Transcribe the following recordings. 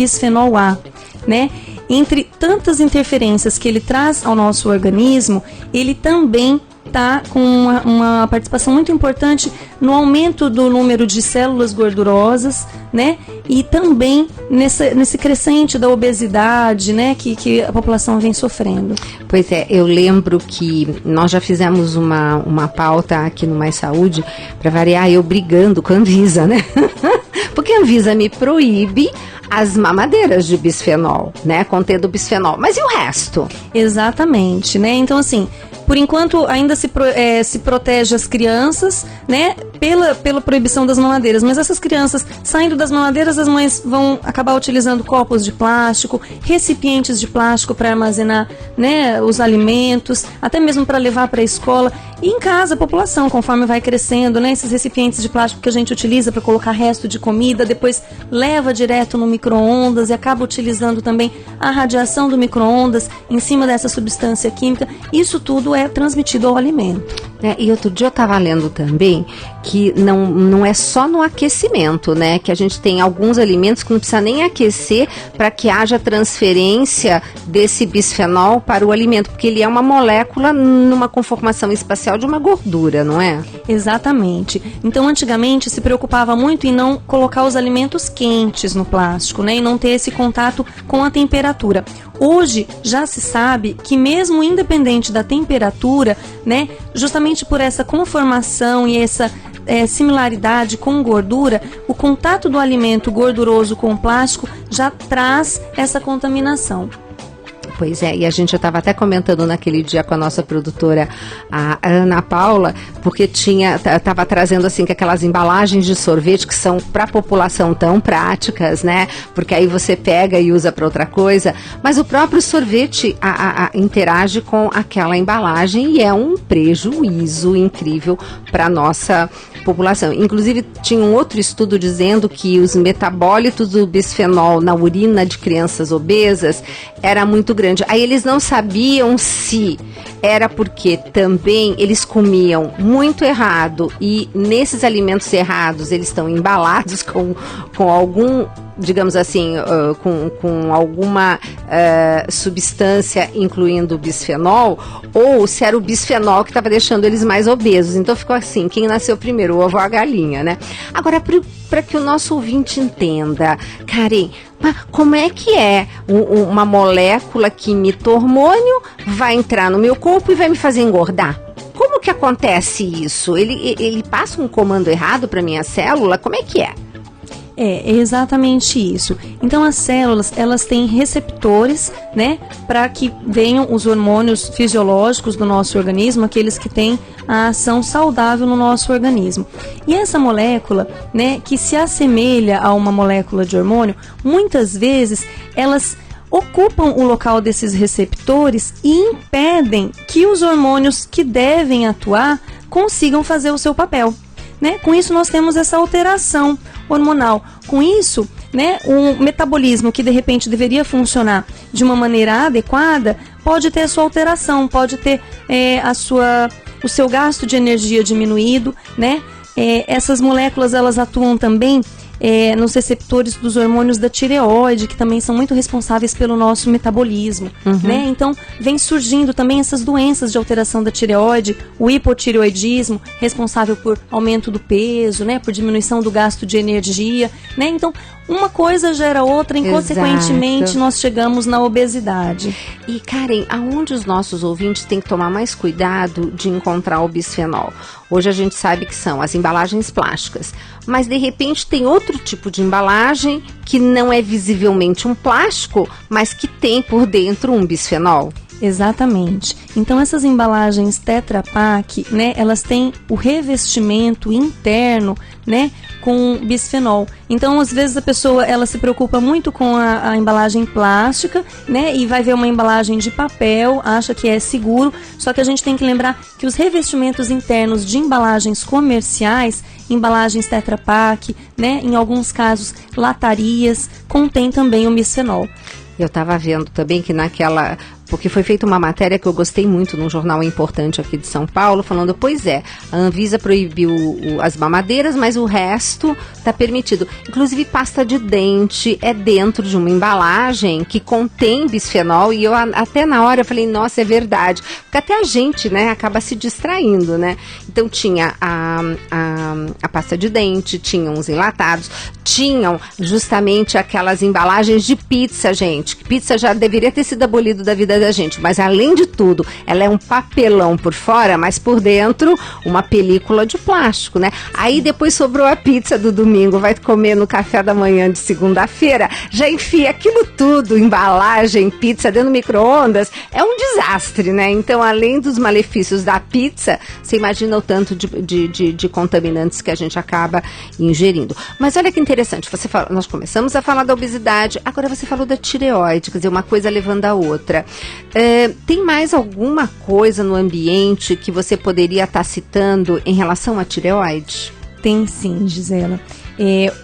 bisfenol A, né? Entre tantas interferências que ele traz ao nosso organismo, ele também está com uma participação muito importante no aumento do número de células gordurosas, né? E também nesse crescente da obesidade, né? Que a população vem sofrendo. Pois é, eu lembro que nós já fizemos uma pauta aqui no Mais Saúde, para variar, eu brigando com a Anvisa, né? Porque a Anvisa me proíbe as mamadeiras de bisfenol, né? Contendo bisfenol. Mas e o resto? Exatamente, né? Então, assim, por enquanto ainda se protege as crianças, né? Pela proibição das mamadeiras. Mas essas crianças saindo das mamadeiras, as mães vão acabar utilizando copos de plástico, recipientes de plástico para armazenar, né, os alimentos, até mesmo para levar para a escola. E em casa, a população, conforme vai crescendo, né, esses recipientes de plástico que a gente utiliza para colocar resto de comida, depois leva direto no micro-ondas e acaba utilizando também a radiação do micro-ondas em cima dessa substância química. Isso tudo é transmitido ao alimento. E outro dia eu estava lendo também que não é só no aquecimento, né? Que a gente tem alguns alimentos que não precisa nem aquecer para que haja transferência desse bisfenol para o alimento, porque ele é uma molécula numa conformação espacial de uma gordura, não é? Exatamente. Então, antigamente se preocupava muito em não colocar os alimentos quentes no plástico, né? E não ter esse contato com a temperatura. Hoje já se sabe que mesmo independente da temperatura, né, justamente por essa conformação e essa similaridade com gordura, o contato do alimento gorduroso com o plástico já traz essa contaminação. Pois é, e a gente já estava até comentando naquele dia com a nossa produtora, a Ana Paula, porque estava trazendo assim que aquelas embalagens de sorvete que são para a população tão práticas, né? Porque aí você pega e usa para outra coisa, mas o próprio sorvete interage com aquela embalagem e é um prejuízo incrível para a nossa população. Inclusive, tinha um outro estudo dizendo que os metabólitos do bisfenol na urina de crianças obesas era muito grande. Aí eles não sabiam se era porque também eles comiam muito errado e nesses alimentos errados eles estão embalados com algum, digamos assim, com alguma substância, incluindo o bisfenol, ou se era o bisfenol que estava deixando eles mais obesos. Então ficou assim, quem nasceu primeiro, o ovo ou a galinha, né? Agora, para que o nosso ouvinte entenda, Karen, como é que é uma molécula que imita hormônio, vai entrar no meu corpo e vai me fazer engordar? Como que acontece isso? Ele passa um comando errado para minha célula? Como é que é? É exatamente isso. Então as células, elas têm receptores, né, para que venham os hormônios fisiológicos do nosso organismo, aqueles que têm a ação saudável no nosso organismo. E essa molécula, né, que se assemelha a uma molécula de hormônio, muitas vezes elas ocupam o local desses receptores e impedem que os hormônios que devem atuar consigam fazer o seu papel. Né? Com isso nós temos essa alteração hormonal. Com isso, né, o metabolismo que de repente deveria funcionar de uma maneira adequada pode ter a sua alteração, pode ter o seu gasto de energia diminuído, né? Essas moléculas elas atuam também nos receptores dos hormônios da tireoide, que também são muito responsáveis pelo nosso metabolismo, né? Então, vem surgindo também essas doenças de alteração da tireoide, o hipotireoidismo, responsável por aumento do peso, né? Por diminuição do gasto de energia, né? Então, uma coisa gera outra e, consequentemente, nós chegamos na obesidade. E, Karen, aonde os nossos ouvintes têm que tomar mais cuidado de encontrar o bisfenol? Hoje a gente sabe que são as embalagens plásticas, mas de repente tem outro tipo de embalagem que não é visivelmente um plástico, mas que tem por dentro um bisfenol. Exatamente. Então essas embalagens Tetra Pak, né, elas têm o revestimento interno, né, com bisfenol. Então às vezes a pessoa ela se preocupa muito com a embalagem plástica, né, e vai ver uma embalagem de papel, acha que é seguro, só que a gente tem que lembrar que os revestimentos internos de embalagens comerciais, embalagens Tetra Pak, né, em alguns casos latarias, contém também o bisfenol. Eu estava vendo também que naquela porque foi feita uma matéria que eu gostei muito num jornal importante aqui de São Paulo, falando, pois é, a Anvisa proibiu as mamadeiras, mas o resto está permitido. Inclusive pasta de dente é dentro de uma embalagem que contém bisfenol, e eu até na hora eu falei, nossa, é verdade, porque até a gente, né, acaba se distraindo, né? Então tinha a pasta de dente, tinham os enlatados, tinham justamente aquelas embalagens de pizza, gente, que pizza já deveria ter sido abolido da vida da gente, mas além de tudo, ela é um papelão por fora, mas por dentro uma película de plástico, né? Aí depois sobrou a pizza do domingo, vai comer no café da manhã de segunda-feira, já enfia aquilo tudo, embalagem, pizza dentro do micro-ondas, é um desastre, né? Então, além dos malefícios da pizza, você imagina o tanto de contaminantes que a gente acaba ingerindo. Mas olha que interessante, você falou, nós começamos a falar da obesidade, agora você falou da tireoide, quer dizer, uma coisa levando a outra. Tem mais alguma coisa no ambiente que você poderia estar citando em relação à tireoide? Tem sim, Gisela.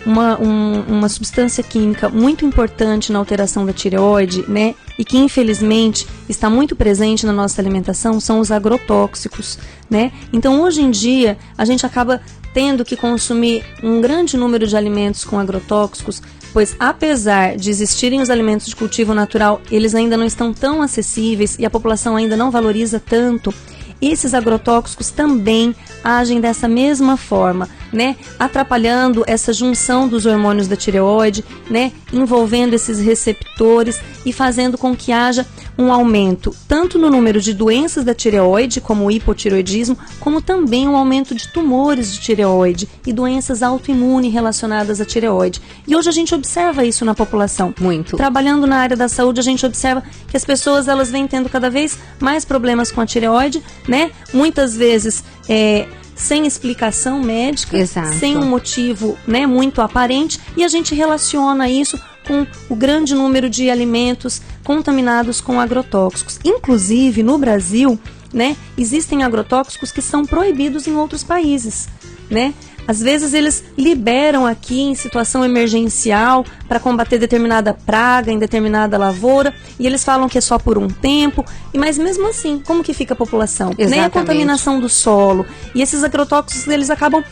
Uma substância química muito importante na alteração da tireoide, né, e que infelizmente está muito presente na nossa alimentação, são os agrotóxicos, né? Então hoje em dia a gente acaba tendo que consumir um grande número de alimentos com agrotóxicos, pois apesar de existirem os alimentos de cultivo natural, eles ainda não estão tão acessíveis e a população ainda não valoriza tanto. Esses agrotóxicos também agem dessa mesma forma, né? Atrapalhando essa junção dos hormônios da tireoide, né? Envolvendo esses receptores e fazendo com que haja um aumento tanto no número de doenças da tireoide, como o hipotireoidismo, como também um aumento de tumores de tireoide e doenças autoimunes relacionadas à tireoide. E hoje a gente observa isso na população. Muito. Trabalhando na área da saúde, a gente observa que as pessoas elas vêm tendo cada vez mais problemas com a tireoide, né? Muitas vezes sem explicação médica, exato, sem um motivo, né, muito aparente, e a gente relaciona isso com o grande número de alimentos contaminados com agrotóxicos. Inclusive, no Brasil, né, existem agrotóxicos que são proibidos em outros países, né? Às vezes eles liberam aqui em situação emergencial para combater determinada praga em determinada lavoura e eles falam que é só por um tempo, mas mesmo assim, como que fica a população? Exatamente. Nem a contaminação do solo. E esses agrotóxicos eles acabam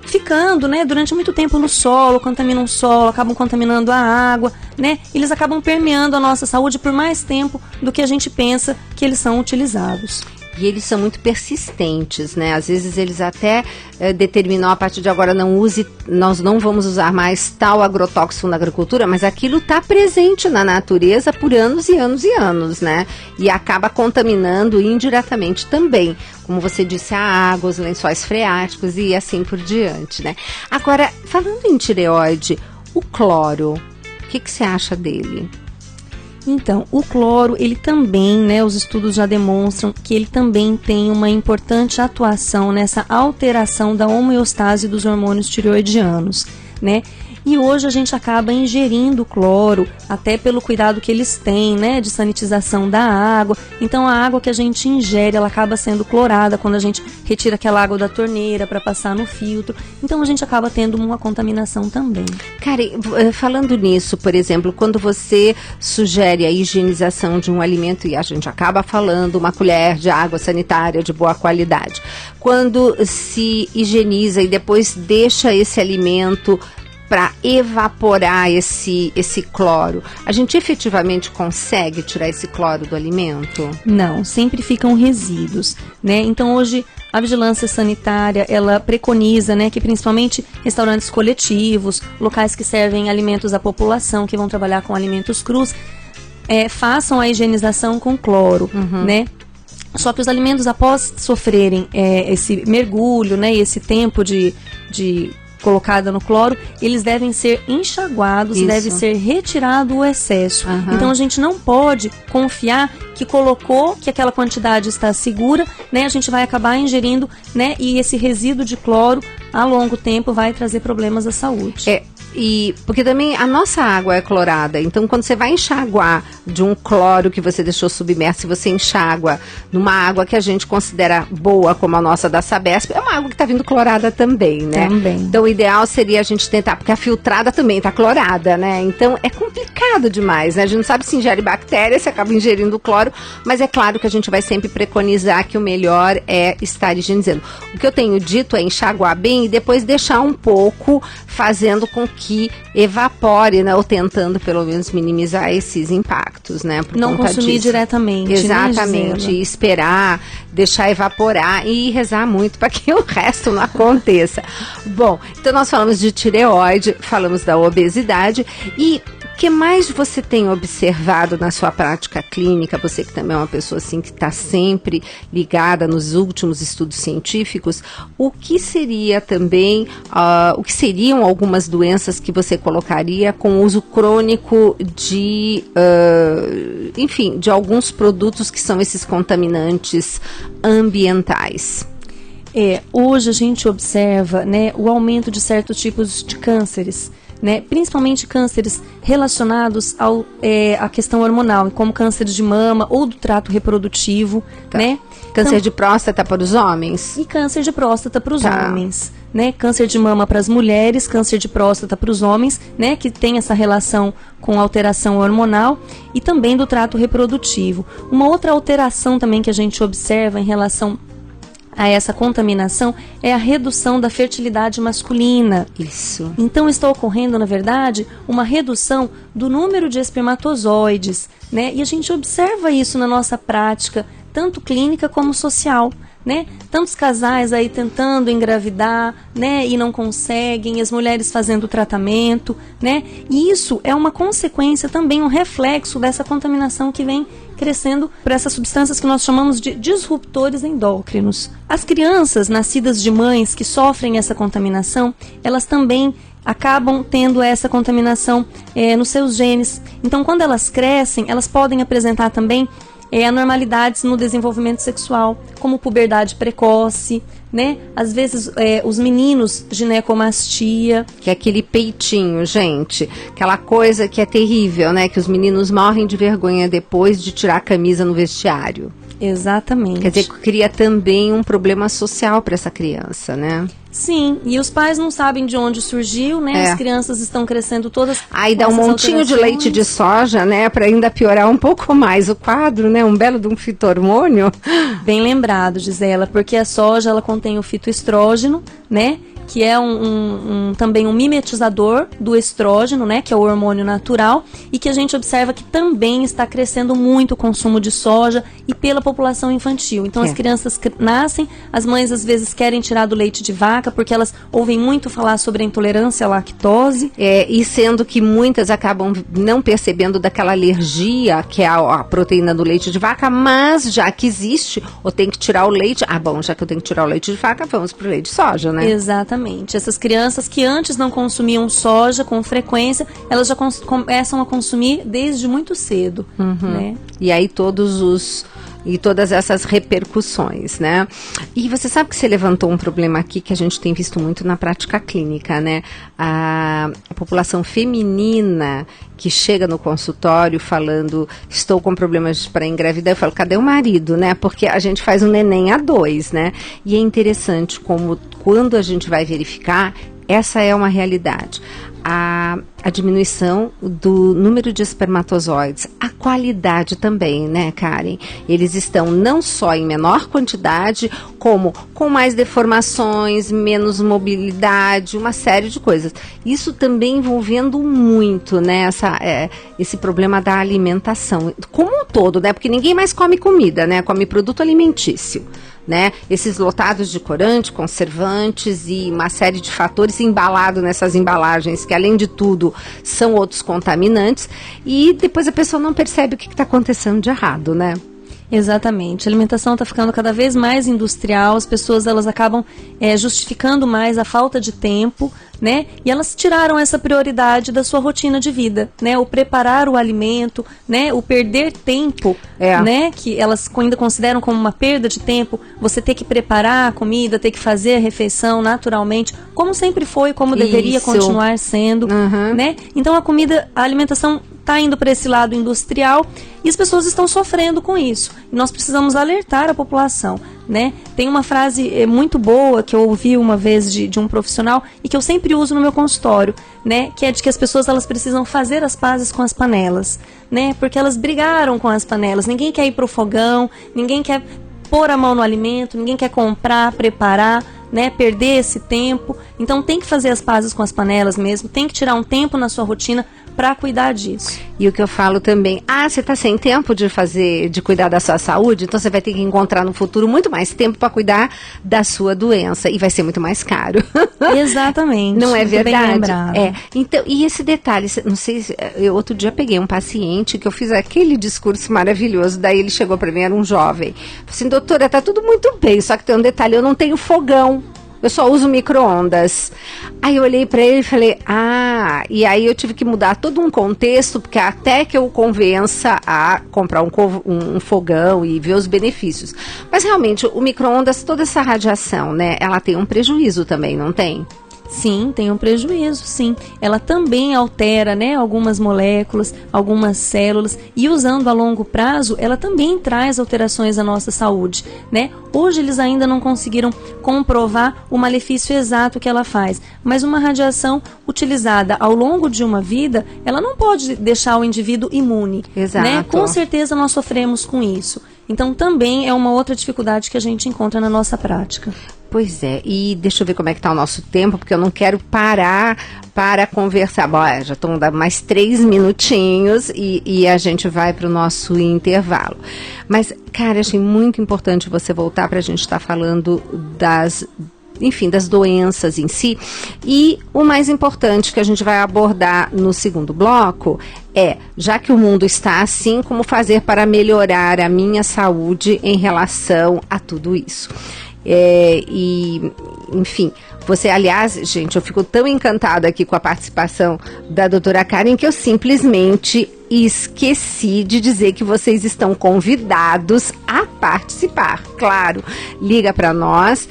ficando, né, durante muito tempo no solo, contaminam o solo, acabam contaminando a água, né? Eles acabam permeando a nossa saúde por mais tempo do que a gente pensa que eles são utilizados. E eles são muito persistentes, né? Às vezes eles até determinam a partir de agora nós não vamos usar mais tal agrotóxico na agricultura, mas aquilo está presente na natureza por anos e anos e anos, né? E acaba contaminando indiretamente também, como você disse, a água, os lençóis freáticos e assim por diante, né? Agora, falando em tireoide, o cloro, o que você acha dele? Então, o cloro, ele também, né, os estudos já demonstram que ele também tem uma importante atuação nessa alteração da homeostase dos hormônios tireoidianos, né? E hoje a gente acaba ingerindo cloro, até pelo cuidado que eles têm, né, de sanitização da água. Então a água que a gente ingere, ela acaba sendo clorada quando a gente retira aquela água da torneira para passar no filtro. Então a gente acaba tendo uma contaminação também. Karen, falando nisso, por exemplo, quando você sugere a higienização de um alimento, e a gente acaba falando uma colher de água sanitária de boa qualidade, quando se higieniza e depois deixa esse alimento para evaporar esse cloro, a gente efetivamente consegue tirar esse cloro do alimento? Não, sempre ficam resíduos, né? Então hoje a vigilância sanitária, ela preconiza, né, que principalmente restaurantes coletivos, locais que servem alimentos à população, que vão trabalhar com alimentos crus, façam a higienização com cloro, né? Só que os alimentos, após sofrerem esse mergulho, né, e esse tempo de colocada no cloro, eles devem ser enxaguados, deve ser retirado o excesso. Então a gente não pode confiar que colocou, que aquela quantidade está segura, né? A gente vai acabar ingerindo, né? E esse resíduo de cloro a longo tempo vai trazer problemas à saúde. E porque também a nossa água é clorada, então quando você vai enxaguar de um cloro que você deixou submerso, se você enxágua numa água que a gente considera boa, como a nossa da Sabesp, é uma água que está vindo clorada também, né? Também. Então o ideal seria a gente tentar, porque a filtrada também está clorada, né? Então é complicado demais, né? A gente não sabe se ingere bactéria, se acaba ingerindo cloro, mas é claro que a gente vai sempre preconizar que o melhor é estar higienizando. O que eu tenho dito é enxaguar bem e depois deixar um pouco, fazendo com que evapore, né? Ou tentando pelo menos minimizar esses impactos, né? Por não conta consumir disso. diretamente. Exatamente, né, esperar, deixar evaporar e rezar muito para que o resto não aconteça. Bom, então nós falamos de tireoide, falamos da obesidade e o que mais você tem observado na sua prática clínica, você que também é uma pessoa assim que está sempre ligada nos últimos estudos científicos, o que seria também, o que seriam algumas doenças que você colocaria com uso crônico de, enfim, de alguns produtos que são esses contaminantes ambientais? Hoje a gente observa, né, o aumento de certos tipos de cânceres, né, principalmente cânceres relacionados à questão hormonal, como câncer de mama ou do trato reprodutivo, né? Câncer de próstata para os homens? E câncer de próstata para os homens, né? Câncer de mama para as mulheres, câncer de próstata para os homens, né? Que tem essa relação com alteração hormonal e também do trato reprodutivo. Uma outra alteração também que a gente observa em relação a essa contaminação é a redução da fertilidade masculina. Isso. Então está ocorrendo, na verdade, uma redução do número de espermatozoides, né? E a gente observa isso na nossa prática, tanto clínica como social, né? Tantos casais aí tentando engravidar, né? E não conseguem, as mulheres fazendo tratamento, né? E isso é uma consequência também, um reflexo dessa contaminação que vem crescendo por essas substâncias que nós chamamos de disruptores endócrinos. As crianças nascidas de mães que sofrem essa contaminação, elas também acabam tendo essa contaminação nos seus genes. Então, quando elas crescem, elas podem apresentar também anormalidades no desenvolvimento sexual, como puberdade precoce, né? Às vezes os meninos, ginecomastia. Que é aquele peitinho, gente, aquela coisa que é terrível, né? Que os meninos morrem de vergonha depois de tirar a camisa no vestiário. Exatamente. Quer dizer, cria também um problema social para essa criança, né? Sim, e os pais não sabem de onde surgiu, né? As crianças estão crescendo todas. Aí dá um montinho de leite de soja, né? Para ainda piorar um pouco mais o quadro, né? Um belo de um fito-hormônio. Bem lembrado, Gisela, porque a soja ela contém o fitoestrógeno, né? Que é também um mimetizador do estrógeno, né, que é o hormônio natural, e que a gente observa que também está crescendo muito o consumo de soja e pela população infantil. Então as crianças nascem, as mães às vezes querem tirar do leite de vaca, porque elas ouvem muito falar sobre a intolerância à lactose. E sendo que muitas acabam não percebendo daquela alergia que é a proteína do leite de vaca, mas já que existe, ou tem que tirar o leite, bom, já que eu tenho que tirar o leite de vaca, vamos pro leite de soja, né? Exatamente. Essas crianças que antes não consumiam soja com frequência, elas já começam a consumir desde muito cedo, né? E aí todas essas repercussões, né? E você sabe que você levantou um problema aqui que a gente tem visto muito na prática clínica, né? A população feminina que chega no consultório falando, estou com problemas para engravidar, eu falo, cadê o marido, né? Porque a gente faz um neném a 2, né? E é interessante como quando a gente vai verificar, essa é uma realidade. A diminuição do número de espermatozoides, a qualidade também, né, Karen? Eles estão não só em menor quantidade, como com mais deformações, menos mobilidade, uma série de coisas. Isso também envolvendo muito, né, esse problema da alimentação, como um todo, né? Porque ninguém mais come comida, né? Come produto alimentício. Né? Esses lotados de corante, conservantes e uma série de fatores embalados nessas embalagens, que além de tudo são outros contaminantes, e depois a pessoa não percebe o que está acontecendo de errado, né? Exatamente. A alimentação está ficando cada vez mais industrial, as pessoas elas acabam justificando mais a falta de tempo, né? E elas tiraram essa prioridade da sua rotina de vida, né? O preparar o alimento, né? O perder tempo, né? Que elas ainda consideram como uma perda de tempo, você ter que preparar a comida, ter que fazer a refeição naturalmente, como sempre foi, como deveria continuar sendo, né? Então a alimentação está indo para esse lado industrial e as pessoas estão sofrendo com isso. E nós precisamos alertar a população, né? Tem uma frase muito boa que eu ouvi uma vez de um profissional e que eu sempre uso no meu consultório, né? Que é de que as pessoas elas precisam fazer as pazes com as panelas, né? Porque elas brigaram com as panelas. Ninguém quer ir pro fogão, ninguém quer pôr a mão no alimento, ninguém quer comprar, preparar, né, perder esse tempo. Então tem que fazer as pazes com as panelas mesmo, tem que tirar um tempo na sua rotina para cuidar disso. E o que eu falo também, você está sem tempo de cuidar da sua saúde, então você vai ter que encontrar no futuro muito mais tempo para cuidar da sua doença e vai ser muito mais caro. Exatamente. Não é verdade? Bem lembrado. Então, e esse detalhe, não sei, eu outro dia peguei um paciente que eu fiz aquele discurso maravilhoso, daí ele chegou para mim, era um jovem, falei assim, doutora, tá tudo muito bem, só que tem um detalhe, eu não tenho fogão. Eu só uso micro-ondas. Aí eu olhei para ele e falei, e aí eu tive que mudar todo um contexto, porque até que eu o convença a comprar um fogão e ver os benefícios. Mas realmente, o micro-ondas, toda essa radiação, né, ela tem um prejuízo também, não tem? Sim, tem um prejuízo, sim. Ela também altera, né, algumas moléculas, algumas células, e usando a longo prazo, ela também traz alterações à nossa saúde, né? Hoje eles ainda não conseguiram comprovar o malefício exato que ela faz, mas uma radiação utilizada ao longo de uma vida, ela não pode deixar o indivíduo imune, né? Com certeza nós sofremos com isso. Então também é uma outra dificuldade que a gente encontra na nossa prática. Pois é, e deixa eu ver como é que está o nosso tempo, porque eu não quero parar para conversar. Bom, já estão dando mais 3 minutinhos e a gente vai para o nosso intervalo. Mas, cara, achei muito importante você voltar para a gente estar falando das doenças em si. E o mais importante que a gente vai abordar no segundo bloco é, já que o mundo está assim, como fazer para melhorar a minha saúde em relação a tudo isso. Enfim, você, aliás, gente, eu fico tão encantada aqui com a participação da doutora Karen que eu simplesmente esqueci de dizer que vocês estão convidados a participar. Claro, liga para nós,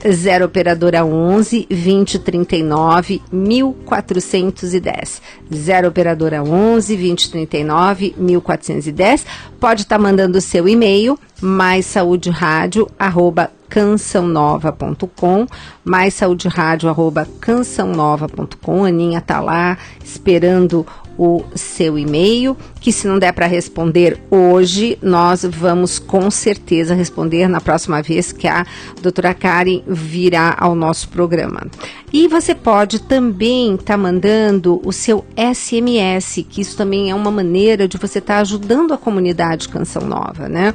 0 operadora 11 2039 1410. 0 operadora 11 2039 1410. Pode estar mandando o seu e-mail, maissauderadio@cançãonova.com, maissauderadio@cançãonova.com. Aninha tá lá esperando o seu e-mail, que se não der para responder hoje, nós vamos com certeza responder na próxima vez que a doutora Karen virá ao nosso programa. E você pode também estar mandando o seu SMS, que isso também é uma maneira de você estar ajudando a comunidade Canção Nova, né?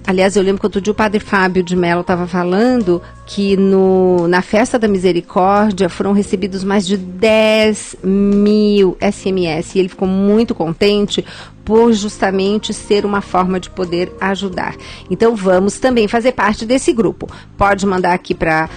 Aliás, eu lembro que outro dia o padre Fábio de Mello estava falando que na Festa da Misericórdia foram recebidos mais de 10 mil SMS e ele ficou muito contente por justamente ser uma forma de poder ajudar. Então vamos também fazer parte desse grupo. Pode mandar aqui para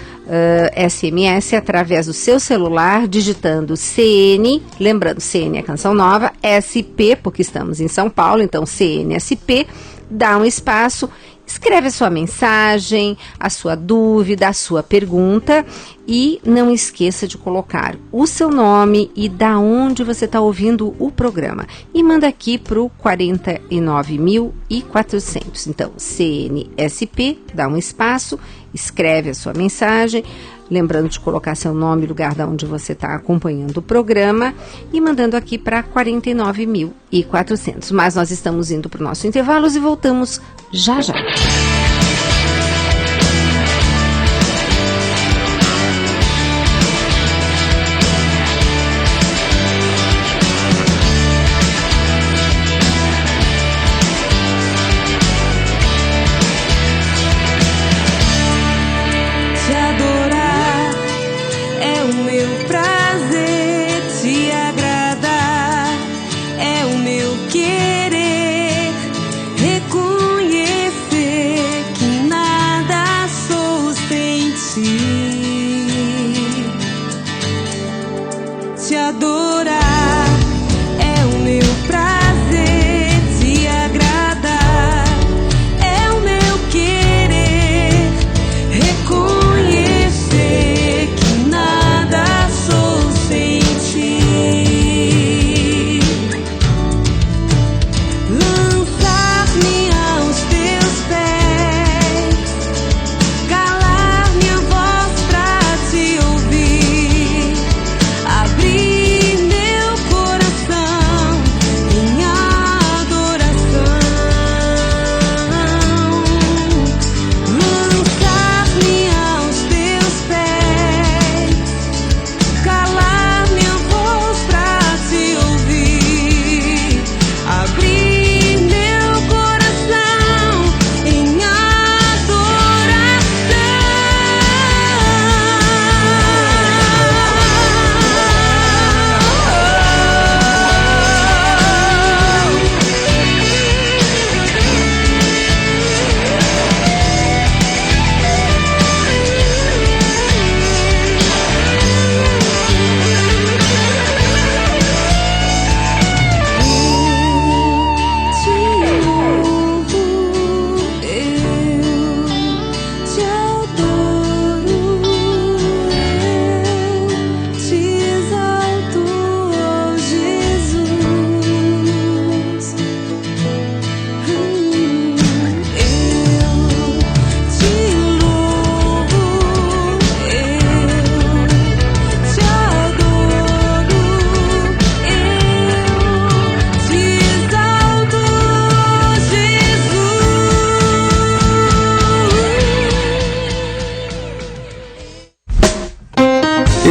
SMS através do seu celular, digitando CN, lembrando, CN é Canção Nova, SP, porque estamos em São Paulo, então CNSP, dá um espaço, escreve a sua mensagem, a sua dúvida, a sua pergunta e não esqueça de colocar o seu nome e da onde você está ouvindo o programa. E manda aqui para o 49.400. Então, CNSP, dá um espaço, escreve a sua mensagem, lembrando de colocar seu nome e lugar de onde você está acompanhando o programa e mandando aqui para 49.400. Mas nós estamos indo para o nosso intervalo e voltamos já já.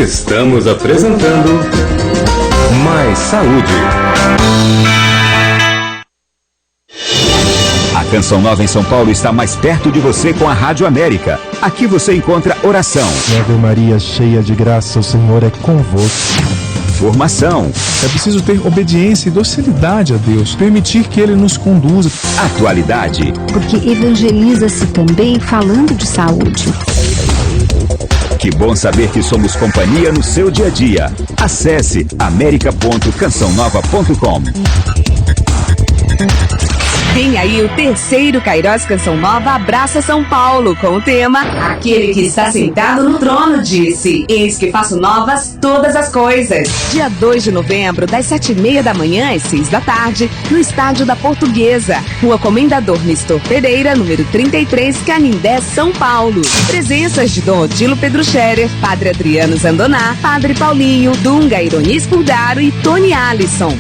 Estamos apresentando Mais Saúde. A Canção Nova em São Paulo está mais perto de você com a Rádio América. Aqui você encontra oração. Ave Maria, cheia de graça, o Senhor é convosco. Formação. É preciso ter obediência e docilidade a Deus, permitir que Ele nos conduza. Atualidade. Porque evangeliza-se também falando de saúde. Que bom saber que somos companhia no seu dia a dia. Acesse america.cançãonova.com. Vem aí o terceiro Cairós Canção Nova Abraça São Paulo, com o tema Aquele que está sentado no trono disse: Eis que faço novas todas as coisas. Dia 2 de novembro, das 7h30 da manhã às 6 da tarde, no Estádio da Portuguesa, Rua Comendador Nestor Pereira, número 33, Canindé, São Paulo. Presenças de Dom Odilo Pedro Scherer, Padre Adriano Zandoná, Padre Paulinho, Dunga Ironis Purdaro e Tony Alisson.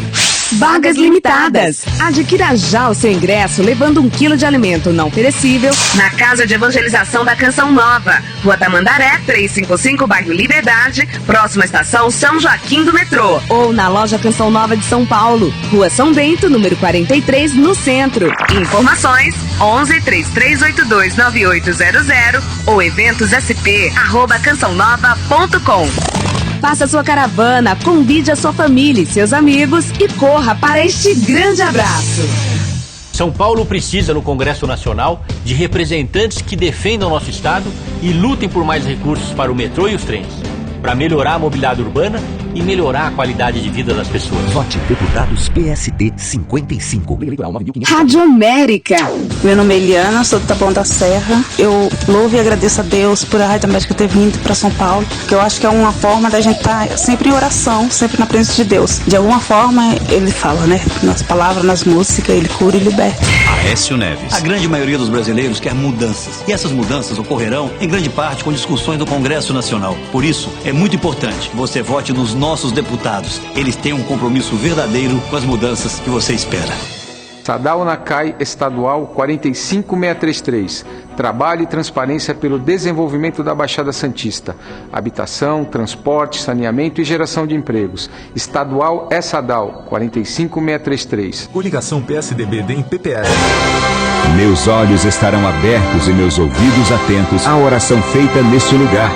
Vagas limitadas. Adquira já o seu ingresso levando 1 quilo de alimento não perecível na Casa de Evangelização da Canção Nova, Rua Tamandaré, 355, bairro Liberdade, próxima à estação São Joaquim do metrô. Ou na Loja Canção Nova de São Paulo, Rua São Bento, número 43, no centro. Informações 11 3382 9800 ou eventossp@cançãonova.com. Faça sua caravana, convide a sua família e seus amigos e corra para este grande abraço. São Paulo precisa, no Congresso Nacional, de representantes que defendam nosso estado e lutem por mais recursos para o metrô e os trens, para melhorar a mobilidade urbana e melhorar a qualidade de vida das pessoas. Vote deputados PSD 55. Rádio América. Meu nome é Eliana, sou do Taboão da Serra. Eu louvo e agradeço a Deus por a Rádio América ter vindo para São Paulo, que eu acho que é uma forma da gente estar sempre em oração, sempre na presença de Deus. De alguma forma, ele fala, né? Nas palavras, nas músicas, ele cura e liberta. Aécio Neves. A grande maioria dos brasileiros quer mudanças. E essas mudanças ocorrerão, em grande parte, com discussões do Congresso Nacional. Por isso, é muito importante que você vote nos nossos deputados. Eles têm um compromisso verdadeiro com as mudanças que você espera. Sadal Nakai Estadual 45633. Trabalho e transparência pelo desenvolvimento da Baixada Santista. Habitação, transporte, saneamento e geração de empregos. Estadual é Sadal 45633. Coligação PSDB-DEM PPS. Meus olhos estarão abertos e meus ouvidos atentos à oração feita neste lugar.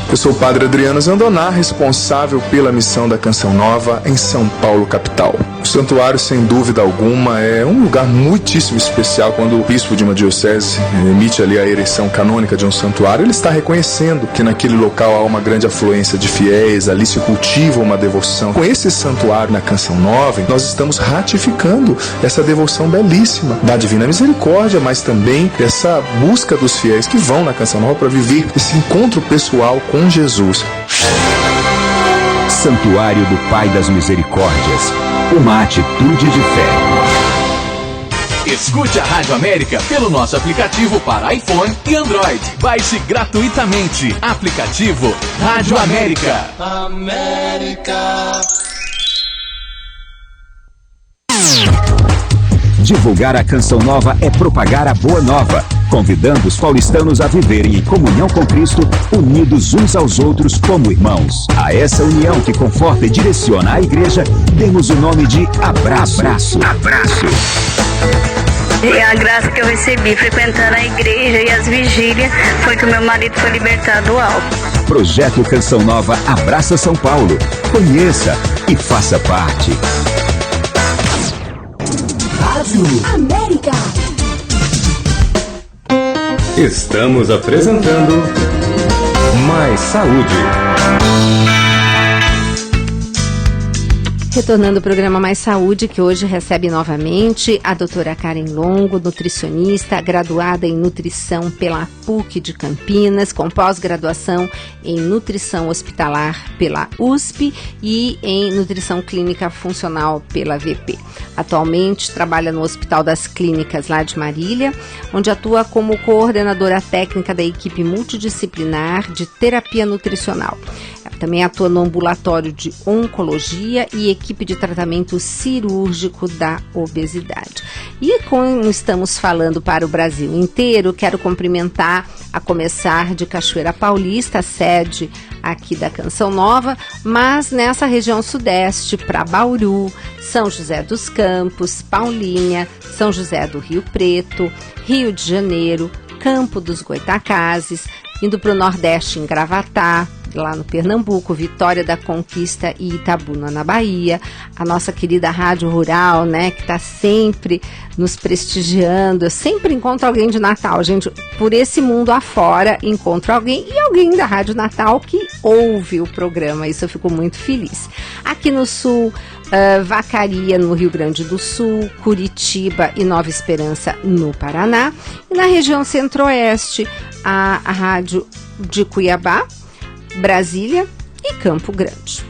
Eu sou o Padre Adriano Zandoná, responsável pela missão da Canção Nova em São Paulo, capital. O santuário, sem dúvida alguma, é um lugar muitíssimo especial. Quando o bispo de uma diocese emite ali a ereção canônica de um santuário, ele está reconhecendo que naquele local há uma grande afluência de fiéis, ali se cultiva uma devoção. Com esse santuário na Canção Nova, nós estamos ratificando essa devoção belíssima da Divina Misericórdia, mas também essa busca dos fiéis que vão na Canção Nova para viver esse encontro pessoal com Jesus. Santuário do Pai das Misericórdias. Uma atitude de fé. Escute a Rádio América pelo nosso aplicativo para iPhone e Android. Baixe gratuitamente. Aplicativo Rádio América. Divulgar a Canção Nova é propagar a Boa Nova, convidando os paulistanos a viverem em comunhão com Cristo, unidos uns aos outros como irmãos. A essa união que conforta e direciona a igreja, demos o nome de Abraço. Abraço. E a graça que eu recebi frequentando a igreja e as vigílias foi que o meu marido foi libertado do álcool. Projeto Canção Nova Abraça São Paulo. Conheça e faça parte. Rádio América. Estamos apresentando Mais Saúde. Retornando ao programa Mais Saúde, que hoje recebe novamente a doutora Karen Longo, nutricionista, graduada em nutrição pela PUC de Campinas, com pós-graduação em nutrição hospitalar pela USP e em nutrição clínica funcional pela VP. Atualmente trabalha no Hospital das Clínicas lá de Marília, onde atua como coordenadora técnica da equipe multidisciplinar de terapia nutricional. Também atua no ambulatório de oncologia e equipe de tratamento cirúrgico da obesidade. E como estamos falando para o Brasil inteiro, quero cumprimentar, a começar de Cachoeira Paulista, a sede aqui da Canção Nova, mas nessa região sudeste, para Bauru, São José dos Campos, Paulínia, São José do Rio Preto, Rio de Janeiro, Campo dos Goitacazes, indo para o Nordeste em Gravatá, lá no Pernambuco, Vitória da Conquista e Itabuna, na Bahia, a nossa querida Rádio Rural, né, que está sempre nos prestigiando. Eu sempre encontro alguém de Natal, gente, por esse mundo afora, encontro alguém, e alguém da Rádio Natal que ouve o programa, isso eu fico muito feliz. Aqui no Sul, Vacaria, no Rio Grande do Sul, Curitiba e Nova Esperança, no Paraná, e na região Centro-Oeste, a Rádio de Cuiabá, Brasília e Campo Grande.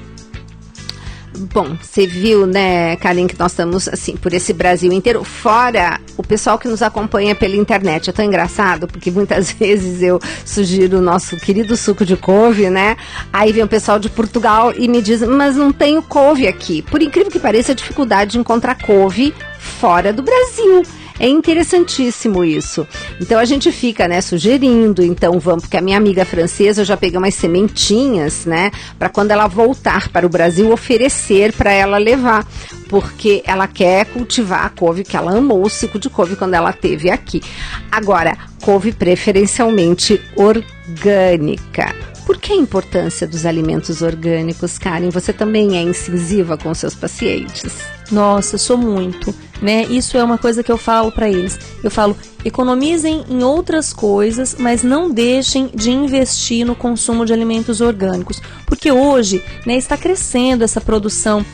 Bom, você viu, né, Karen, que nós estamos, assim, por esse Brasil inteiro, fora o pessoal que nos acompanha pela internet. É tão engraçado, porque muitas vezes eu sugiro o nosso querido suco de couve, né, aí vem o pessoal de Portugal e me diz, mas não tenho couve aqui. Por incrível que pareça, a dificuldade de encontrar couve fora do Brasil. É interessantíssimo isso. Então a gente fica, né, sugerindo, então vamos, porque a minha amiga francesa, eu já peguei umas sementinhas, né, para quando ela voltar para o Brasil, oferecer para ela levar, porque ela quer cultivar a couve, que ela amou o suco de couve quando ela esteve aqui. Agora, couve preferencialmente orgânica. Por que a importância dos alimentos orgânicos, Karen? Você também é incisiva com seus pacientes? Nossa, sou muito, né? Isso é uma coisa que eu falo para eles. Eu falo, economizem em outras coisas, mas não deixem de investir no consumo de alimentos orgânicos. Porque hoje, né, está crescendo essa produção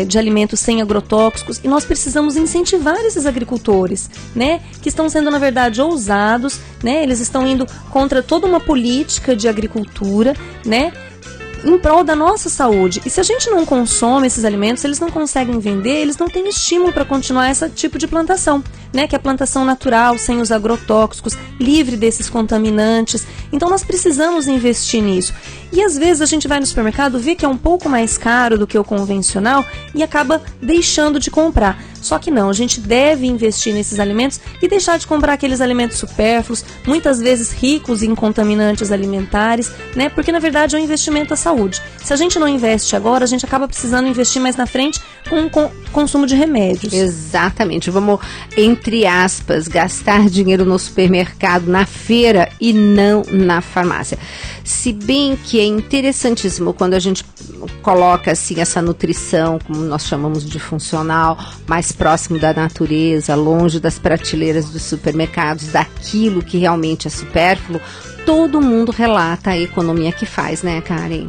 de alimentos sem agrotóxicos, e nós precisamos incentivar esses agricultores, né, que estão sendo, na verdade, ousados, né, eles estão indo contra toda uma política de agricultura, né, em prol da nossa saúde. E se a gente não consome esses alimentos, eles não conseguem vender, eles não têm estímulo para continuar esse tipo de plantação, né? Que é a plantação natural, sem os agrotóxicos, livre desses contaminantes. Então nós precisamos investir nisso. E às vezes a gente vai no supermercado, vê que é um pouco mais caro do que o convencional e acaba deixando de comprar. Só que não, a gente deve investir nesses alimentos e deixar de comprar aqueles alimentos supérfluos, muitas vezes ricos em contaminantes alimentares, né? Porque na verdade é um investimento à saúde. Se a gente não investe agora, a gente acaba precisando investir mais na frente com o consumo de remédios. Exatamente. Vamos, entre aspas, gastar dinheiro no supermercado, na feira e não na farmácia. Se bem que é interessantíssimo quando a gente coloca assim essa nutrição, como nós chamamos de funcional, mais próximo da natureza, longe das prateleiras dos supermercados, daquilo que realmente é supérfluo, todo mundo relata a economia que faz, né, Karen?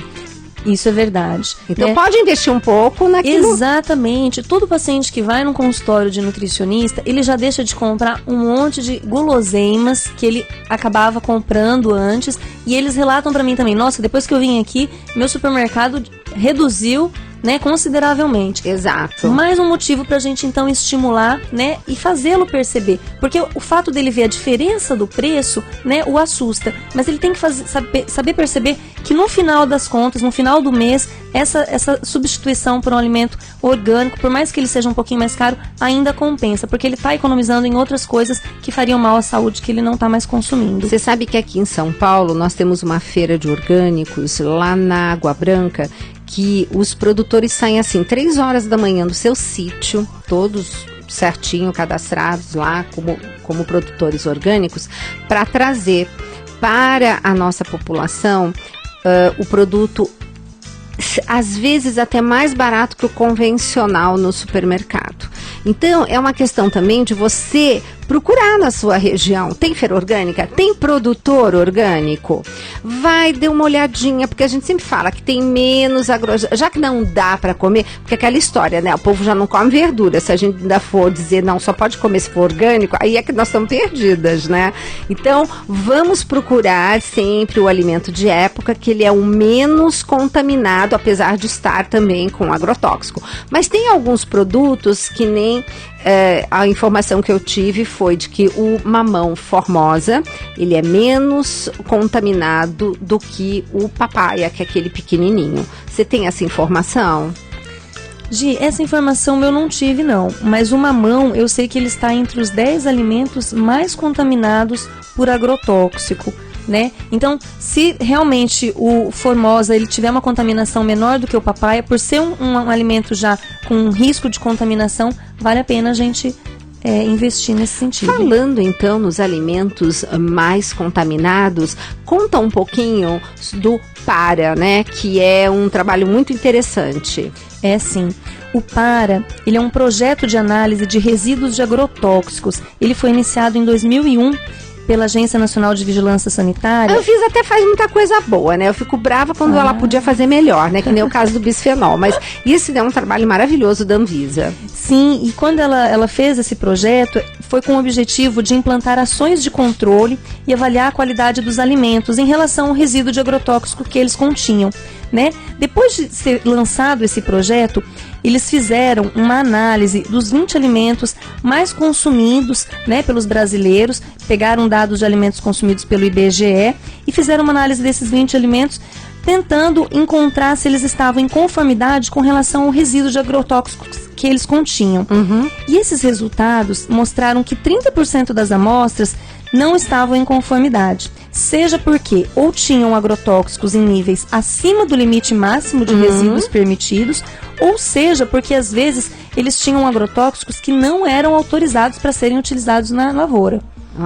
Isso é verdade. Então pode investir um pouco naquilo. Exatamente. Todo paciente que vai num consultório de nutricionista, ele já deixa de comprar um monte de guloseimas que ele acabava comprando antes, e eles relatam para mim também, nossa, depois que eu vim aqui, meu supermercado reduziu, né, consideravelmente. Exato. Mais um motivo pra gente então estimular, né, e fazê-lo perceber, porque o fato dele ver a diferença do preço, né, o assusta, mas ele tem que saber perceber que no final das contas, no final do mês, essa substituição por um alimento orgânico, por mais que ele seja um pouquinho mais caro, ainda compensa, porque ele está economizando em outras coisas que fariam mal à saúde, que ele não está mais consumindo. Você sabe que aqui em São Paulo nós temos uma feira de orgânicos lá na Água Branca, que os produtores saem assim 3 horas da manhã do seu sítio, todos certinho cadastrados lá como produtores orgânicos, para trazer para a nossa população o produto, às vezes até mais barato que o convencional no supermercado. Então é uma questão também de você procurar na sua região. Tem feira orgânica? Tem produtor orgânico? Vai, dê uma olhadinha, porque a gente sempre fala que tem menos já que não dá para comer, porque aquela história, né? O povo já não come verdura. Se a gente ainda for dizer, não, só pode comer se for orgânico, aí é que nós estamos perdidas, né? Então, vamos procurar sempre o alimento de época, que ele é o menos contaminado, apesar de estar também com agrotóxico. Mas tem alguns produtos que nem a informação que eu tive foi de que o mamão Formosa, ele é menos contaminado do que o papaya, que é aquele pequenininho. Você tem essa informação? Gi, essa informação eu não tive não, mas o mamão eu sei que ele está entre os 10 alimentos mais contaminados por agrotóxico. né? Então, se realmente o Formosa ele tiver uma contaminação menor do que o papaya, por ser um alimento já com um risco de contaminação, vale a pena a gente investir nesse sentido. Falando então nos alimentos mais contaminados, conta um pouquinho do PARA, né? Que é um trabalho muito interessante. É sim. O PARA, ele é um projeto de análise de resíduos de agrotóxicos. Ele foi iniciado em 2001 pela Agência Nacional de Vigilância Sanitária. A Anvisa até faz muita coisa boa, né? Eu fico brava quando ela podia fazer melhor, né? Que nem o caso do bisfenol. Mas esse é um trabalho maravilhoso da Anvisa. Sim, e quando ela fez esse projeto, foi com o objetivo de implantar ações de controle e avaliar a qualidade dos alimentos em relação ao resíduo de agrotóxico que eles continham, né? Depois de ser lançado esse projeto, eles fizeram uma análise dos 20 alimentos mais consumidos, né, pelos brasileiros, pegaram dados de alimentos consumidos pelo IBGE e fizeram uma análise desses 20 alimentos, tentando encontrar se eles estavam em conformidade com relação ao resíduo de agrotóxicos que eles continham. E esses resultados mostraram que 30% das amostras não estavam em conformidade, seja porque ou tinham agrotóxicos em níveis acima do limite máximo de resíduos permitidos, ou seja porque às vezes eles tinham agrotóxicos que não eram autorizados para serem utilizados na lavoura.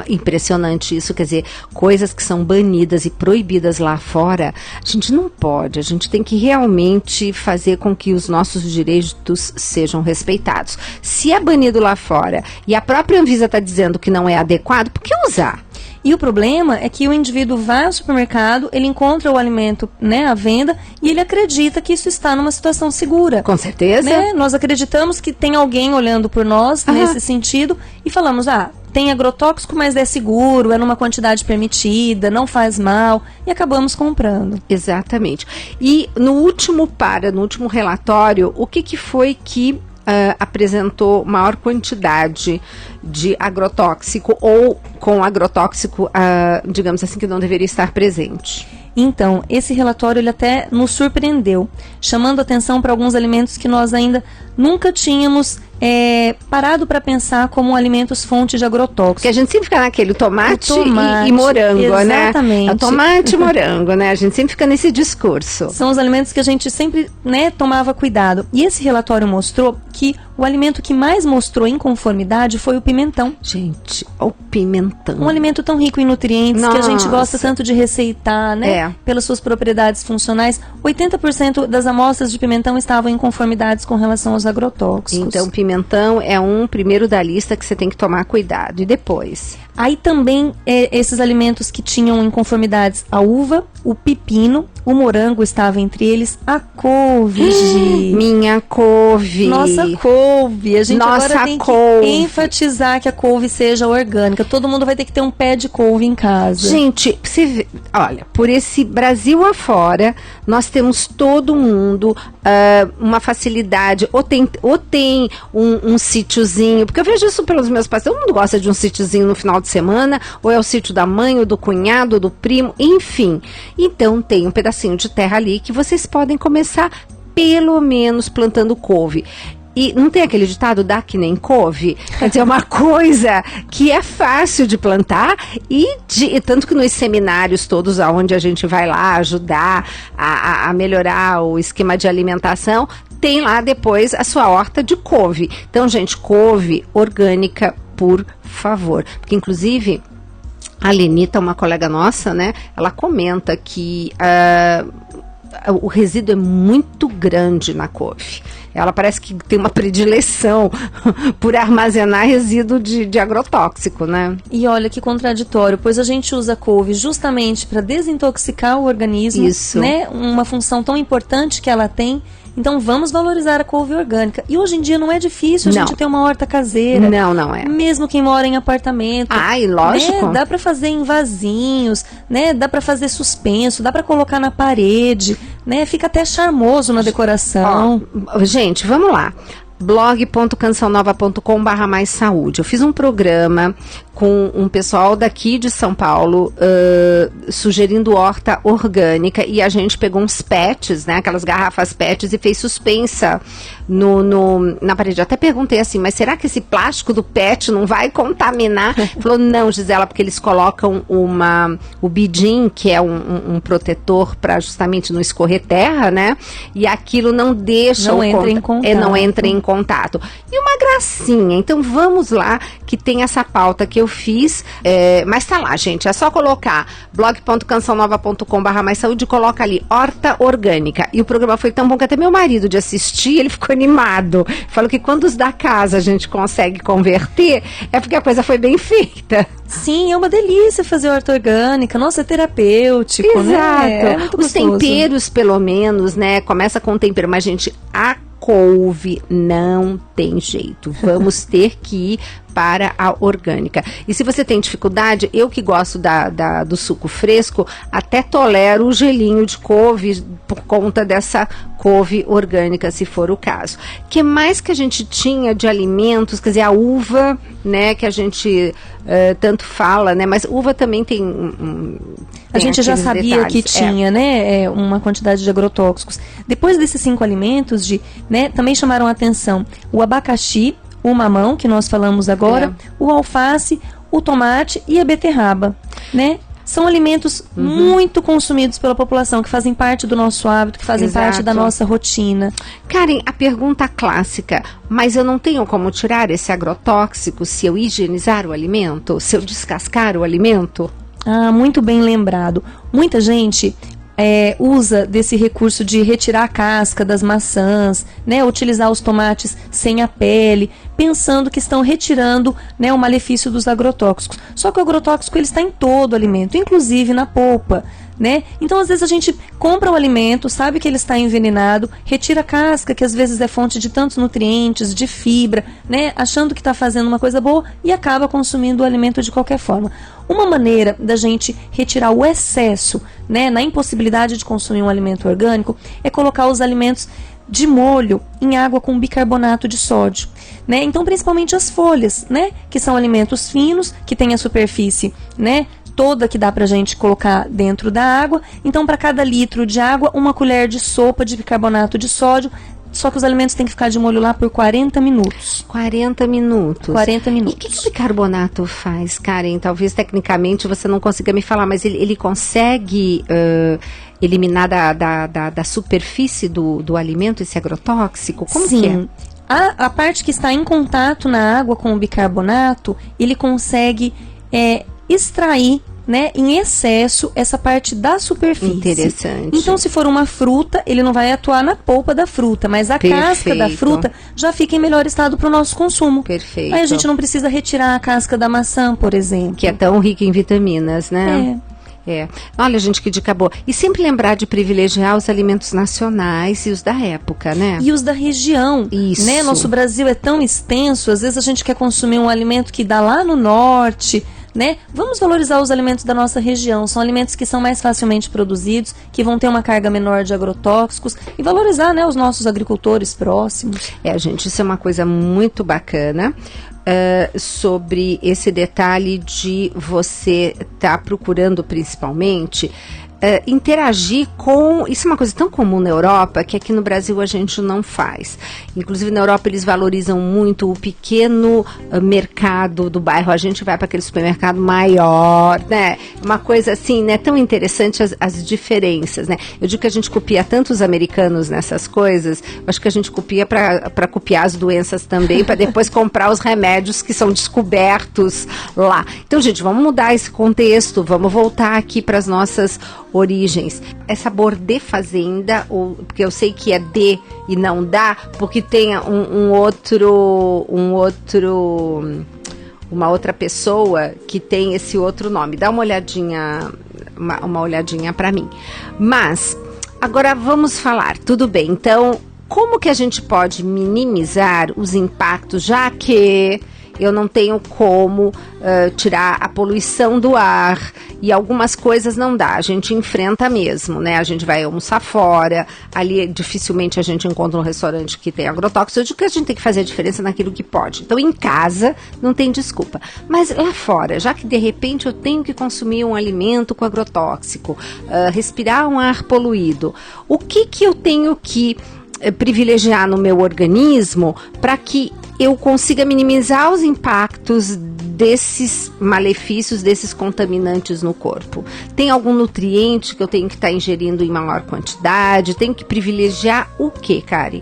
Impressionante isso, quer dizer, coisas que são banidas e proibidas lá fora, a gente não pode, a gente tem que realmente fazer com que os nossos direitos sejam respeitados. Se é banido lá fora e a própria Anvisa está dizendo que não é adequado, por que usar? E o problema é que o indivíduo vai ao supermercado, ele encontra o alimento, né, à venda, e ele acredita que isso está numa situação segura. Com certeza. Né? Nós acreditamos que tem alguém olhando por nós nesse sentido e falamos, tem agrotóxico, mas é seguro, é numa quantidade permitida, não faz mal, e acabamos comprando. Exatamente. E no último relatório, o que foi que apresentou maior quantidade de agrotóxico ou com agrotóxico, digamos assim, que não deveria estar presente? Então, esse relatório ele até nos surpreendeu, chamando atenção para alguns alimentos que nós ainda nunca tínhamos parado para pensar como alimentos fonte de agrotóxicos. Porque a gente sempre fica naquele tomate e morango, exatamente. né? Exatamente. Tomate e morango, né? A gente sempre fica nesse discurso. São os alimentos que a gente sempre, né, tomava cuidado. E esse relatório mostrou que o alimento que mais mostrou inconformidade foi o pimentão. Gente, o pimentão. Um alimento tão rico em nutrientes, que a gente gosta tanto de receitar, né? Pelas suas propriedades funcionais. 80% das amostras de pimentão estavam em conformidades com relação aos agrotóxicos. Então, pimentão é um primeiro da lista que você tem que tomar cuidado. E depois? Aí também esses alimentos que tinham inconformidades, a uva, o pepino, o morango estava entre eles, a couve, Gi. Minha couve. Nossa couve. A gente agora tem que enfatizar que a couve seja orgânica. Todo mundo vai ter que ter um pé de couve em casa. Gente, olha, por esse Brasil afora, nós temos todo mundo uma facilidade, ou tem um sítiozinho, porque eu vejo isso pelos meus pais, todo mundo gosta de um sítiozinho no final de semana, ou é o sítio da mãe, ou do cunhado, ou do primo, enfim. Então tem um pedacinho de terra ali que vocês podem começar pelo menos plantando couve. E não tem aquele ditado, dá que nem couve? Quer dizer, é uma coisa que é fácil de plantar e tanto que nos seminários todos onde a gente vai lá ajudar a melhorar o esquema de alimentação, tem lá depois a sua horta de couve. Então, gente, couve orgânica, por favor. Porque, inclusive, a Lenita, uma colega nossa, né, ela comenta que o resíduo é muito grande na couve. Ela parece que tem uma predileção por armazenar resíduo de agrotóxico, né? E olha que contraditório, pois a gente usa a couve justamente para desintoxicar o organismo, isso, né? Uma função tão importante que ela tem. Então vamos valorizar a couve orgânica. E hoje em dia não é difícil a gente ter uma horta caseira. Não é. Mesmo quem mora em apartamento. Ai, lógico. Né? Dá para fazer em vasinhos, né? Dá para fazer suspenso, dá para colocar na parede, né? Fica até charmoso na decoração. Gente, vamos lá. blog.cançãonova.com/mais-saúde. Eu fiz um programa com um pessoal daqui de São Paulo sugerindo horta orgânica e a gente pegou uns pets, né, aquelas garrafas pets e fez suspensa na parede. Eu até perguntei assim, mas será que esse plástico do PET não vai contaminar? Falou, não, Gisela, porque eles colocam o bidin, que é um protetor para justamente não escorrer terra, né? E aquilo não deixa não entra em contato. Não entra em contato. E uma gracinha. Então vamos lá, que tem essa pauta que eu fiz. Mas tá lá, gente. É só colocar blog.cançãonova.com/maissaúde, coloca ali horta orgânica. E o programa foi tão bom que até meu marido de assistir, ele ficou animado. Falou que quando os da casa a gente consegue converter, é porque a coisa foi bem feita. Sim, é uma delícia fazer horta orgânica. Nossa, é terapêutico, exato, né? É muito os gostoso. temperos, pelo menos, né? Começa com tempero, mas, gente, a couve não tem jeito. Vamos ter que ir para a orgânica. E se você tem dificuldade, eu que gosto do suco fresco, até tolero o gelinho de couve por conta dessa couve orgânica, se for o caso. O que mais que a gente tinha de alimentos? Quer dizer, a uva, né, que a gente tanto fala, né, mas uva também tem a gente já sabia detalhes. que tinha, né, uma quantidade de agrotóxicos. Depois desses 5 alimentos, né, também chamaram a atenção o abacaxi, o mamão, que nós falamos agora, o alface, o tomate e a beterraba, né? São alimentos muito consumidos pela população, que fazem parte do nosso hábito, que fazem parte da nossa rotina. Karen, a pergunta clássica, mas eu não tenho como tirar esse agrotóxico se eu higienizar o alimento? Se eu descascar o alimento? Ah, muito bem lembrado. Muita gente usa desse recurso de retirar a casca das maçãs, né, utilizar os tomates sem a pele, pensando que estão retirando, né, o malefício dos agrotóxicos. Só que o agrotóxico ele está em todo o alimento, inclusive na polpa, né? Então às vezes a gente compra o alimento, sabe que ele está envenenado, retira a casca, que às vezes é fonte de tantos nutrientes, de fibra, né, achando que está fazendo uma coisa boa e acaba consumindo o alimento de qualquer forma. Uma maneira da gente retirar o excesso, né, na impossibilidade de consumir um alimento orgânico, é colocar os alimentos de molho em água com bicarbonato de sódio, né? Então, principalmente as folhas, né, que são alimentos finos, que têm a superfície, né, toda que dá pra gente colocar dentro da água. Então, para cada litro de água, 1 colher de sopa de bicarbonato de sódio. Só que os alimentos têm que ficar de molho lá por 40 minutos. 40 minutos. 40 minutos. E o que o bicarbonato faz, Karen? Talvez tecnicamente você não consiga me falar, mas ele consegue eliminar da superfície do alimento esse agrotóxico? Como Sim. que é? A parte que está em contato na água com o bicarbonato, ele consegue extrair, né, em excesso essa parte da superfície. Interessante. Então, se for uma fruta, ele não vai atuar na polpa da fruta, mas a casca da fruta já fica em melhor estado para o nosso consumo. Perfeito. Aí a gente não precisa retirar a casca da maçã, por exemplo. Que é tão rica em vitaminas, né? Olha, gente, que dica boa. E sempre lembrar de privilegiar os alimentos nacionais e os da época, né? E os da região. Isso. Né? Nosso Brasil é tão extenso, às vezes a gente quer consumir um alimento que dá lá no norte, né? Vamos valorizar os alimentos da nossa região. São alimentos que são mais facilmente produzidos, que vão ter uma carga menor de agrotóxicos, e valorizar, né, os nossos agricultores próximos. Gente, isso é uma coisa muito bacana. Sobre esse detalhe de você estar procurando principalmente interagir com... Isso é uma coisa tão comum na Europa que aqui no Brasil a gente não faz. Inclusive na Europa eles valorizam muito o pequeno mercado do bairro. A gente vai para aquele supermercado maior, né? Uma coisa assim, né? Tão interessante as diferenças, né? Eu digo que a gente copia tanto os americanos nessas coisas. Eu acho que a gente copia para copiar as doenças também, para depois comprar os remédios que são descobertos lá. Então, gente, vamos mudar esse contexto. Vamos voltar aqui para as nossas origens. É sabor de fazenda, porque eu sei que é de e não dá, porque tem uma outra pessoa que tem esse outro nome. Dá uma olhadinha, uma olhadinha para mim. Mas agora vamos falar, tudo bem, então como que a gente pode minimizar os impactos, já que eu não tenho como tirar a poluição do ar e algumas coisas não dá, a gente enfrenta mesmo, né? A gente vai almoçar fora, ali dificilmente a gente encontra um restaurante que tem agrotóxico. Eu digo que a gente tem que fazer a diferença naquilo que pode. Então, em casa, não tem desculpa. Mas lá fora, já que de repente eu tenho que consumir um alimento com agrotóxico, respirar um ar poluído, o que eu tenho que privilegiar no meu organismo para que eu consiga minimizar os impactos desses malefícios, desses contaminantes no corpo? Tem algum nutriente que eu tenho que estar ingerindo em maior quantidade? Tenho que privilegiar o quê, Karen?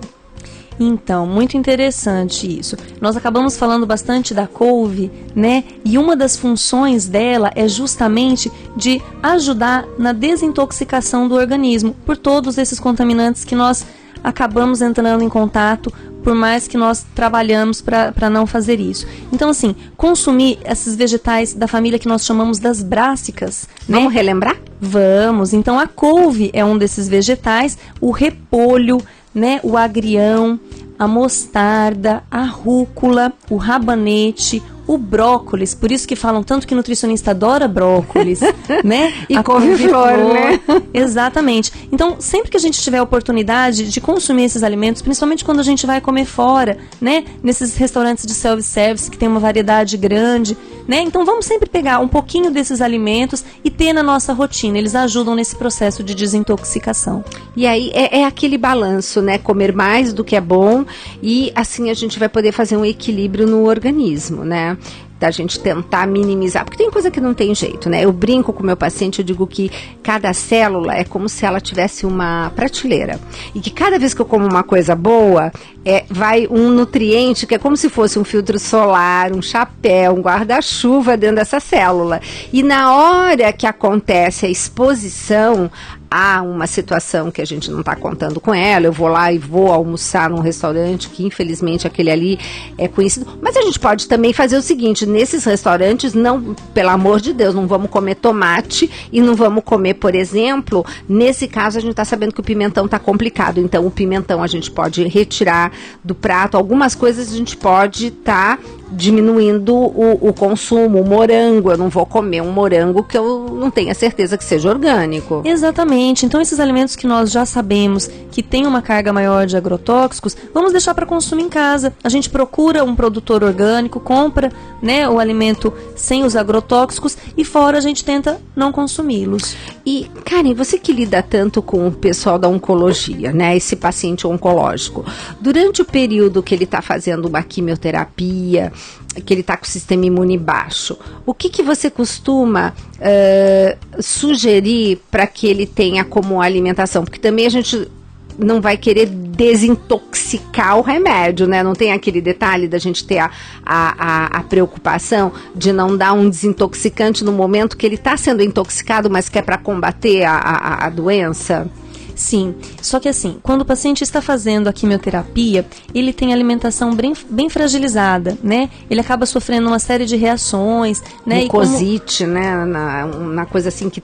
Então, muito interessante isso. Nós acabamos falando bastante da couve, né? E uma das funções dela é justamente de ajudar na desintoxicação do organismo por todos esses contaminantes que nós acabamos entrando em contato, por mais que nós trabalhamos para não fazer isso. Então, assim, consumir esses vegetais da família que nós chamamos das brássicas, né? Vamos relembrar? Vamos. Então, a couve é um desses vegetais, o repolho, né? O agrião, a mostarda, a rúcula, o rabanete, o brócolis, por isso que falam tanto que nutricionista adora brócolis, né? E couve-flor, né? Exatamente. Então, sempre que a gente tiver a oportunidade de consumir esses alimentos, principalmente quando a gente vai comer fora, né? Nesses restaurantes de self-service que tem uma variedade grande, né? Então, vamos sempre pegar um pouquinho desses alimentos e ter na nossa rotina. Eles ajudam nesse processo de desintoxicação. E aí, é aquele balanço, né? Comer mais do que é bom e assim a gente vai poder fazer um equilíbrio no organismo, né? Da gente tentar minimizar, porque tem coisa que não tem jeito, né? Eu brinco com o meu paciente, eu digo que cada célula é como se ela tivesse uma prateleira, e que cada vez que eu como uma coisa boa, vai um nutriente que é como se fosse um filtro solar, um chapéu, um guarda-chuva dentro dessa célula, e na hora que acontece a exposição a uma situação que a gente não está contando com ela, eu vou lá e vou almoçar num restaurante que infelizmente aquele ali é conhecido, mas a gente pode também fazer o seguinte, nesses restaurantes, não, pelo amor de Deus, não vamos comer tomate e não vamos comer, por exemplo, nesse caso a gente está sabendo que o pimentão está complicado, então o pimentão a gente pode retirar do prato, algumas coisas a gente pode estar diminuindo o consumo, o morango, eu não vou comer um morango que eu não tenha certeza que seja orgânico. Exatamente, então esses alimentos que nós já sabemos que tem uma carga maior de agrotóxicos, vamos deixar para consumir em casa. A gente procura um produtor orgânico, compra, né, o alimento sem os agrotóxicos e fora a gente tenta não consumi-los. E, Karen, você que lida tanto com o pessoal da oncologia, né, esse paciente oncológico, durante o período que ele está fazendo uma quimioterapia, que ele está com o sistema imune baixo, o que você costuma sugerir para que ele tenha como alimentação? Porque também a gente não vai querer desintoxicar o remédio, né? Não tem aquele detalhe da gente ter a preocupação de não dar um desintoxicante no momento que ele está sendo intoxicado, mas que é para combater a doença? Sim, só que assim, quando o paciente está fazendo a quimioterapia, ele tem alimentação bem fragilizada, né? Ele acaba sofrendo uma série de reações, né? Mucosite, né? Uma coisa assim que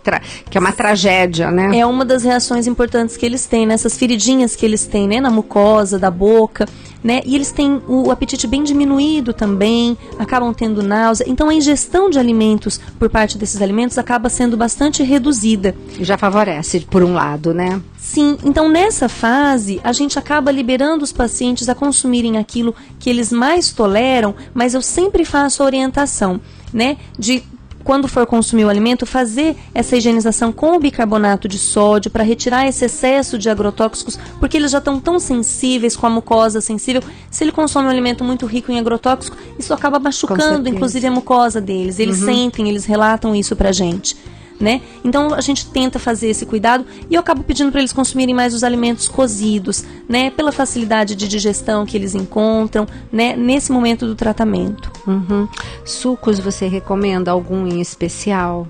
é uma tragédia, né? É uma das reações importantes que eles têm, nessas feridinhas que eles têm, né? Na mucosa, da boca, né? E eles têm o apetite bem diminuído também, acabam tendo náusea. Então a ingestão de alimentos por parte desses alimentos acaba sendo bastante reduzida. Já favorece, por um lado, né? Sim, então nessa fase a gente acaba liberando os pacientes a consumirem aquilo que eles mais toleram, mas eu sempre faço a orientação, né, de quando for consumir o alimento, fazer essa higienização com o bicarbonato de sódio para retirar esse excesso de agrotóxicos, porque eles já estão tão sensíveis, com a mucosa sensível. Se ele consome um alimento muito rico em agrotóxico, isso acaba machucando, inclusive, a mucosa deles. Eles sentem, eles relatam isso pra gente, né? Então a gente tenta fazer esse cuidado e eu acabo pedindo para eles consumirem mais os alimentos cozidos, né? Pela facilidade de digestão que eles encontram, né? Nesse momento do tratamento. Sucos, você recomenda algum em especial?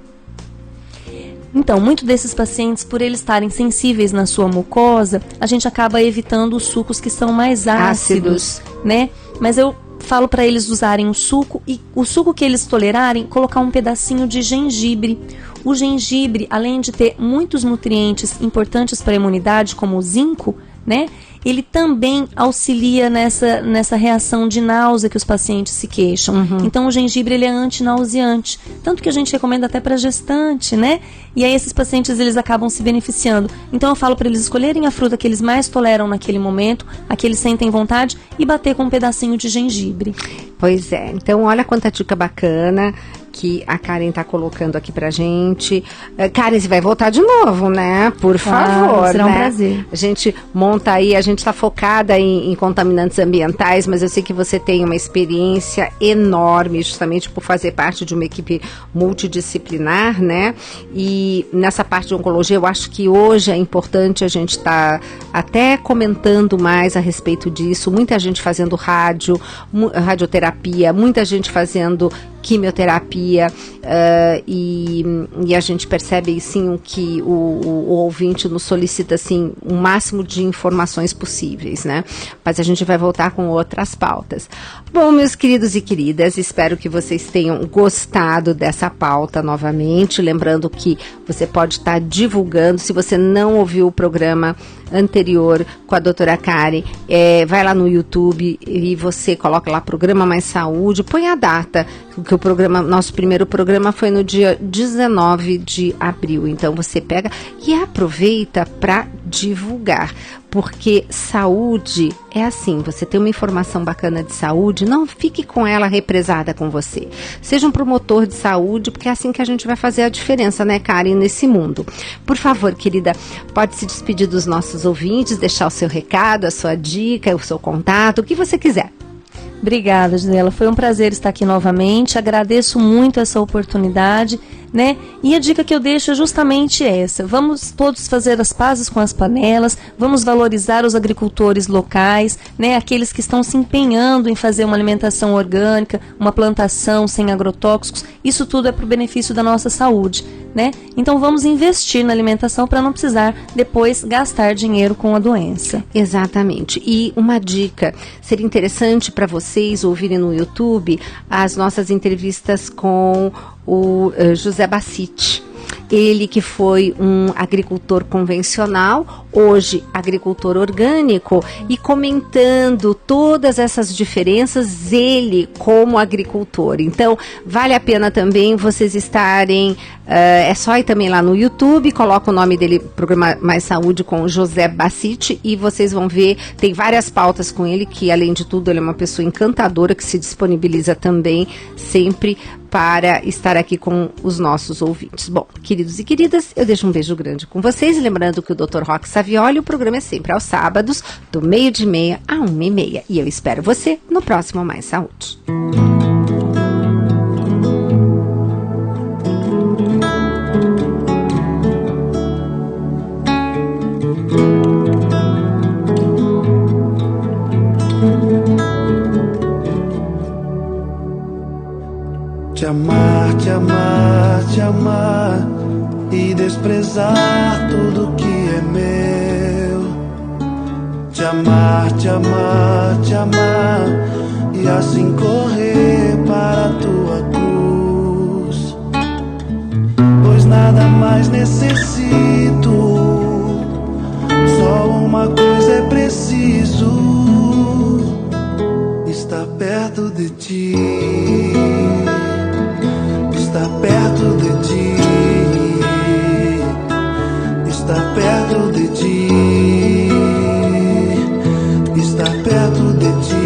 Então, muitos desses pacientes, por eles estarem sensíveis na sua mucosa, a gente acaba evitando os sucos que são mais ácidos, né? Mas eu falo para eles usarem o suco e o suco que eles tolerarem, colocar um pedacinho de gengibre. O gengibre, além de ter muitos nutrientes importantes para a imunidade, como o zinco, né? Ele também auxilia nessa reação de náusea que os pacientes se queixam. Então o gengibre ele é antinauseante, tanto que a gente recomenda até para gestante, né? E aí esses pacientes eles acabam se beneficiando. Então eu falo para eles escolherem a fruta que eles mais toleram naquele momento, a que eles sentem vontade, e bater com um pedacinho de gengibre. Pois é, então olha quanta dica bacana. que a Karen está colocando aqui pra gente. Karen, você vai voltar de novo, né? Por favor, será um né? prazer. A gente monta aí, a gente está focada em contaminantes ambientais, mas eu sei que você tem uma experiência enorme, justamente por fazer parte de uma equipe multidisciplinar, né? E nessa parte de oncologia, eu acho que hoje é importante a gente estar até comentando mais a respeito disso. Muita gente fazendo radioterapia, muita gente fazendo quimioterapia, e a gente percebe sim que o ouvinte nos solicita assim o máximo de informações possíveis, né? Mas a gente vai voltar com outras pautas. Bom, meus queridos e queridas, espero que vocês tenham gostado dessa pauta novamente, lembrando que você pode estar divulgando, se você não ouviu o programa anterior com a doutora Karen, vai lá no YouTube e você coloca lá Programa Mais Saúde, põe a data, que nosso primeiro programa foi no dia 19 de abril, então você pega e aproveita para divulgar, porque saúde é assim, você tem uma informação bacana de saúde, não fique com ela represada com você, seja um promotor de saúde, porque é assim que a gente vai fazer a diferença, né, Karen, nesse mundo. Por favor, querida, pode se despedir dos nossos ouvintes, deixar o seu recado, a sua dica, o seu contato, o que você quiser. Obrigada, Gisela. Foi um prazer estar aqui novamente. Agradeço muito essa oportunidade, né? E a dica que eu deixo é justamente essa. Vamos todos fazer as pazes com as panelas, vamos valorizar os agricultores locais, né? Aqueles que estão se empenhando em fazer uma alimentação orgânica, uma plantação sem agrotóxicos. Isso tudo é para o benefício da nossa saúde, né? Então vamos investir na alimentação para não precisar depois gastar dinheiro com a doença. Exatamente. E uma dica, seria interessante para vocês ouvirem no YouTube as nossas entrevistas com o José Bassiti. Ele que foi um agricultor convencional, hoje agricultor orgânico, e comentando todas essas diferenças, ele como agricultor. Então, vale a pena também vocês estarem, é só ir também lá no YouTube, coloca o nome dele, Programa Mais Saúde com José Bassiti, e vocês vão ver, tem várias pautas com ele, que além de tudo ele é uma pessoa encantadora, que se disponibiliza também sempre para estar aqui com os nossos ouvintes. Bom, queridos e queridas, eu deixo um beijo grande com vocês, lembrando que o Dr. Roque Savioli, o programa é sempre aos sábados, do 12h30 a 1h30, e eu espero você no próximo Mais Saúde. Te amar, te amar, te amar e desprezar tudo que é meu. Te amar, te amar, te amar e assim correr para a tua cruz. Pois nada mais necessito, só uma coisa é preciso: estar perto de ti. Está perto de ti, está perto de ti, está perto de ti.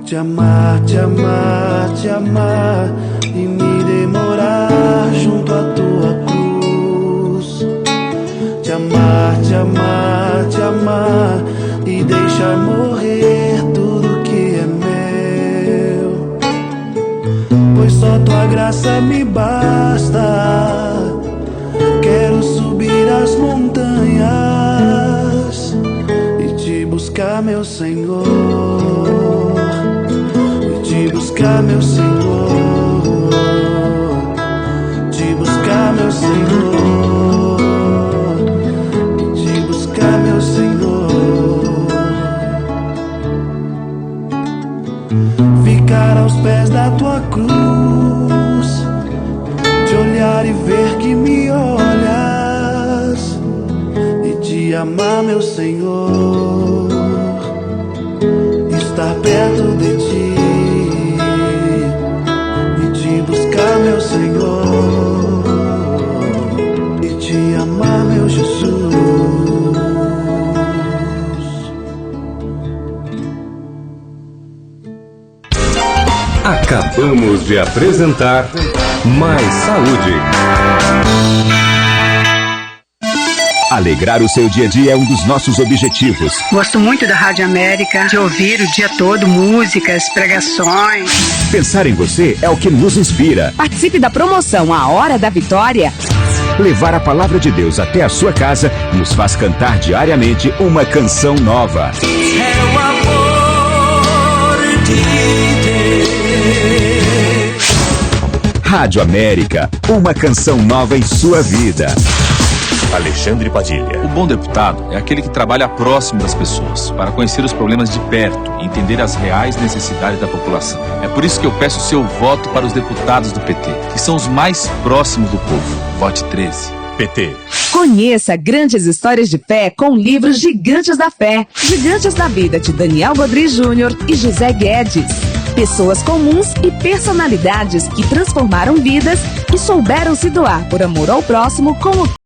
Te amar, te amar, te amar e me demorar junto à tua cruz. Te amar, te amar, te amar e deixar morrer tudo que é meu. Pois só tua graça me basta. Quero subir as montanhas e te buscar, meu Senhor. Te buscar, meu Senhor, te buscar, meu Senhor, te buscar, meu Senhor. Ficar aos pés da tua cruz, te olhar e ver que me olhas, e te amar, meu Senhor. estar perto de ti e te buscar, meu Senhor, e te amar, meu Jesus. Acabamos de apresentar Mais Saúde. Alegrar o seu dia a dia é um dos nossos objetivos. Gosto muito da Rádio América, de ouvir o dia todo músicas, pregações. Pensar em você é o que nos inspira. Participe da promoção A Hora da Vitória. Levar a palavra de Deus até a sua casa nos faz cantar diariamente uma canção nova. É o amor de Deus. Rádio América, uma canção nova em sua vida. Alexandre Padilha. O bom deputado é aquele que trabalha próximo das pessoas, para conhecer os problemas de perto e entender as reais necessidades da população. É por isso que eu peço o seu voto para os deputados do PT, que são os mais próximos do povo. Vote 13. PT. Conheça grandes histórias de fé com livros Gigantes da Fé, Gigantes da Vida, de Daniel Godry Jr. e José Guedes. Pessoas comuns e personalidades que transformaram vidas e souberam se doar por amor ao próximo com o